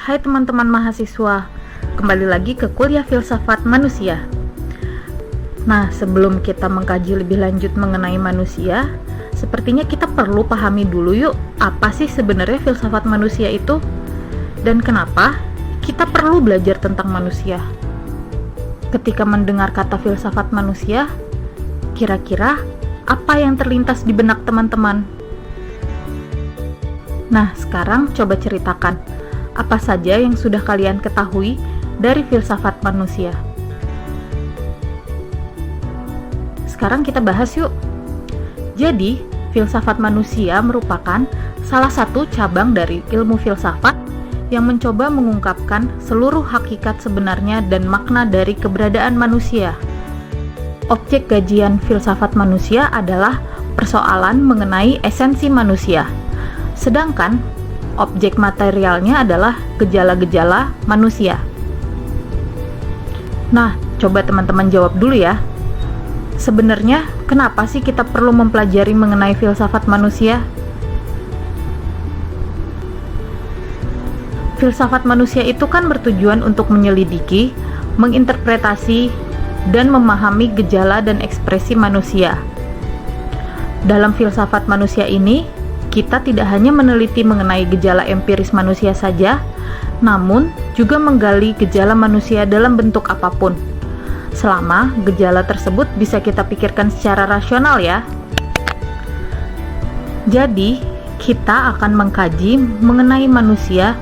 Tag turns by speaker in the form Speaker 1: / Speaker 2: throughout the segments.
Speaker 1: Hai teman-teman mahasiswa, kembali lagi ke kuliah filsafat manusia. Nah, sebelum kita mengkaji lebih lanjut mengenai manusia, sepertinya kita perlu pahami dulu yuk, apa sih sebenarnya filsafat manusia itu? Dan kenapa kita perlu belajar tentang manusia? Ketika mendengar kata filsafat manusia, kira-kira apa yang terlintas di benak teman-teman? Nah, sekarang coba ceritakan, apa saja yang sudah kalian ketahui dari filsafat manusia? Sekarang kita bahas yuk. Jadi, filsafat manusia merupakan salah satu cabang dari ilmu filsafat yang mencoba mengungkapkan seluruh hakikat sebenarnya dan makna dari keberadaan manusia. Objek kajian filsafat manusia adalah persoalan mengenai esensi manusia, sedangkan objek materialnya adalah gejala-gejala manusia. Nah, coba teman-teman jawab dulu ya. Sebenarnya, kenapa sih kita perlu mempelajari mengenai filsafat manusia? Filsafat manusia itu kan bertujuan untuk menyelidiki, menginterpretasi, dan memahami gejala dan ekspresi manusia. Dalam filsafat manusia ini, kita tidak hanya meneliti mengenai gejala empiris manusia saja, namun juga menggali gejala manusia dalam bentuk apapun. Selama gejala tersebut bisa kita pikirkan secara rasional ya. Jadi, kita akan mengkaji mengenai manusia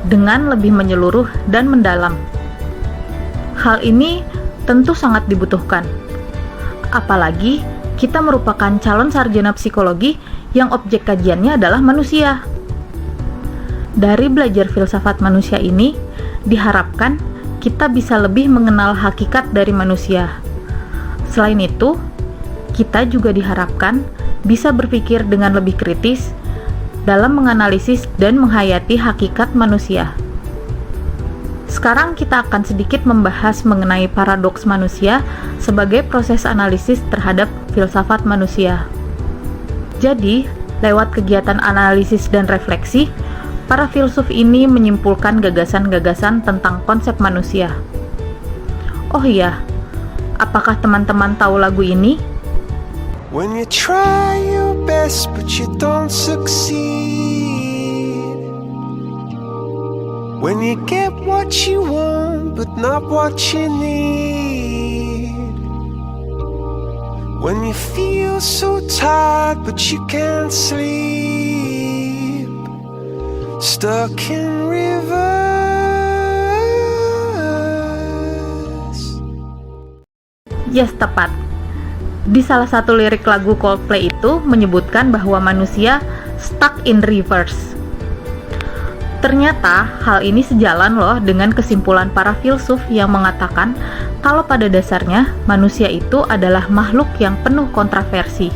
Speaker 1: dengan lebih menyeluruh dan mendalam. Hal ini tentu sangat dibutuhkan. Apalagi kita merupakan calon sarjana psikologi yang objek kajiannya adalah manusia. Dari belajar filsafat manusia ini, diharapkan kita bisa lebih mengenal hakikat dari manusia. Selain itu, kita juga diharapkan bisa berpikir dengan lebih kritis dalam menganalisis dan menghayati hakikat manusia. Sekarang kita akan sedikit membahas mengenai paradoks manusia sebagai proses analisis terhadap filsafat manusia. Jadi, lewat kegiatan analisis dan refleksi, para filsuf ini menyimpulkan gagasan-gagasan tentang konsep manusia. Oh iya, apakah teman-teman tahu lagu ini?
Speaker 2: When you try your best but you don't succeed, when you get what you want but not what you need, when you feel so tired but you can't sleep, stuck in reverse.
Speaker 1: Yes, tepat. Di salah satu lirik lagu Coldplay itu menyebutkan bahwa manusia stuck in reverse. Ternyata hal ini sejalan loh dengan kesimpulan para filsuf yang mengatakan kalau pada dasarnya manusia itu adalah makhluk yang penuh kontroversi.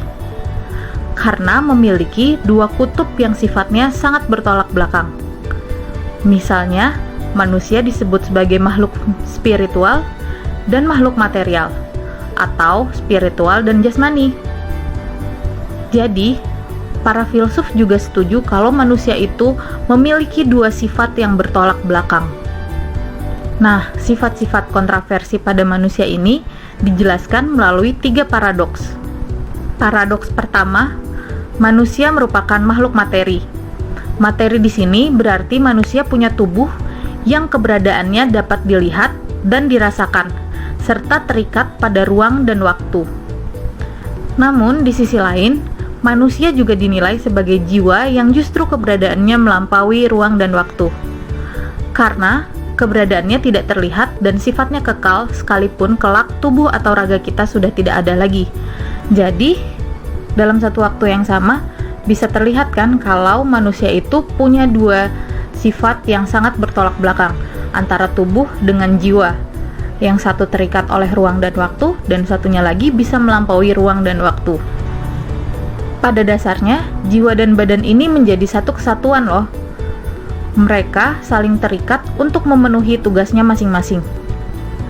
Speaker 1: Karena memiliki dua kutub yang sifatnya sangat bertolak belakang. Misalnya, manusia disebut sebagai makhluk spiritual dan makhluk material, atau spiritual dan jasmani. Jadi, para filsuf juga setuju kalau manusia itu memiliki dua sifat yang bertolak belakang. Nah, sifat-sifat kontroversi pada manusia ini dijelaskan melalui 3 paradoks. Paradoks pertama, manusia merupakan makhluk materi. Materi di sini berarti manusia punya tubuh yang keberadaannya dapat dilihat dan dirasakan, serta terikat pada ruang dan waktu. Namun, di sisi lain, manusia juga dinilai sebagai jiwa yang justru keberadaannya melampaui ruang dan waktu. Karena keberadaannya tidak terlihat dan sifatnya kekal sekalipun kelak tubuh atau raga kita sudah tidak ada lagi. Jadi, dalam satu waktu yang sama, bisa terlihat kan kalau manusia itu punya dua sifat yang sangat bertolak belakang antara tubuh dengan jiwa. Yang satu terikat oleh ruang dan waktu, dan satunya lagi bisa melampaui ruang dan waktu. Pada dasarnya, jiwa dan badan ini menjadi satu kesatuan loh. Mereka saling terikat untuk memenuhi tugasnya masing-masing.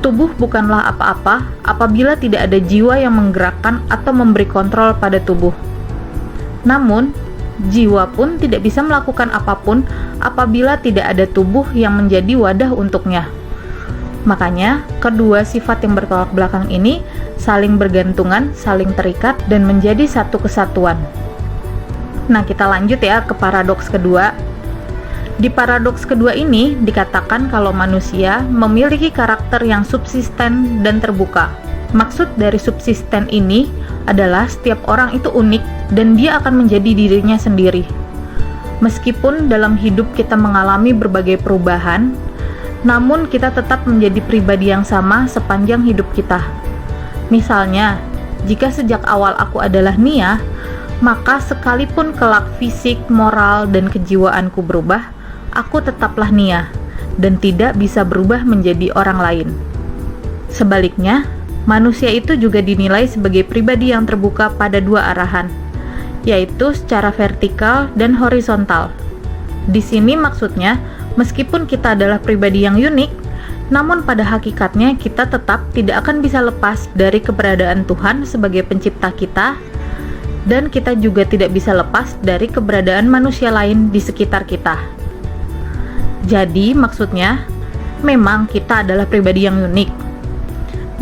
Speaker 1: Tubuh bukanlah apa-apa apabila tidak ada jiwa yang menggerakkan atau memberi kontrol pada tubuh. Namun, Jiwa pun tidak bisa melakukan apapun apabila tidak ada tubuh yang menjadi wadah untuknya. Makanya, kedua sifat yang bertolak belakang ini saling bergantungan, saling terikat, dan menjadi satu kesatuan. Nah, kita lanjut ya ke paradoks kedua. Di paradoks kedua ini dikatakan kalau manusia memiliki karakter yang subsisten dan terbuka. Maksud dari subsisten ini adalah setiap orang itu unik dan dia akan menjadi dirinya sendiri. Meskipun dalam hidup kita mengalami berbagai perubahan, namun kita tetap menjadi pribadi yang sama sepanjang hidup kita. Misalnya, jika sejak awal aku adalah Nia, maka sekalipun kelak fisik, moral, dan kejiwaanku berubah, aku tetaplah Nia dan tidak bisa berubah menjadi orang lain. Sebaliknya, manusia itu juga dinilai sebagai pribadi yang terbuka pada dua arahan, yaitu secara vertikal dan horizontal. Di sini maksudnya, meskipun kita adalah pribadi yang unik, namun pada hakikatnya kita tetap tidak akan bisa lepas dari keberadaan Tuhan sebagai pencipta kita, dan kita juga tidak bisa lepas dari keberadaan manusia lain di sekitar kita. Jadi maksudnya, memang kita adalah pribadi yang unik.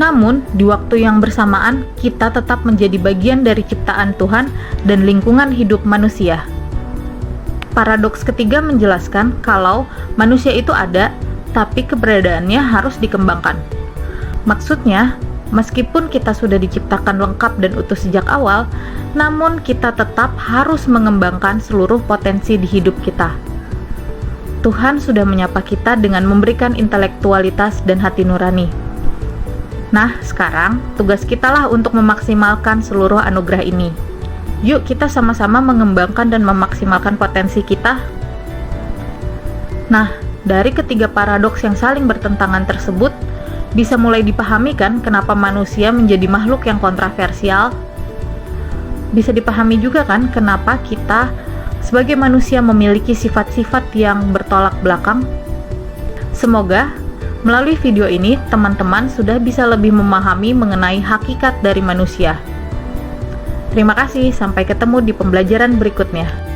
Speaker 1: Namun, di waktu yang bersamaan, kita tetap menjadi bagian dari ciptaan Tuhan dan lingkungan hidup manusia. Paradoks ketiga menjelaskan kalau manusia itu ada, tapi keberadaannya harus dikembangkan. Maksudnya, meskipun kita sudah diciptakan lengkap dan utuh sejak awal, namun kita tetap harus mengembangkan seluruh potensi di hidup kita. Tuhan sudah menyapa kita dengan memberikan intelektualitas dan hati nurani. Nah, sekarang tugas kita lah untuk memaksimalkan seluruh anugerah ini. Yuk kita sama-sama mengembangkan dan memaksimalkan potensi kita. Nah, dari ketiga paradoks yang saling bertentangan tersebut, bisa mulai dipahami kan kenapa manusia menjadi makhluk yang kontroversial? Bisa dipahami juga kan kenapa kita sebagai manusia memiliki sifat-sifat yang bertolak belakang? Semoga melalui video ini, teman-teman sudah bisa lebih memahami mengenai hakikat dari manusia. Terima kasih, sampai ketemu di pembelajaran berikutnya.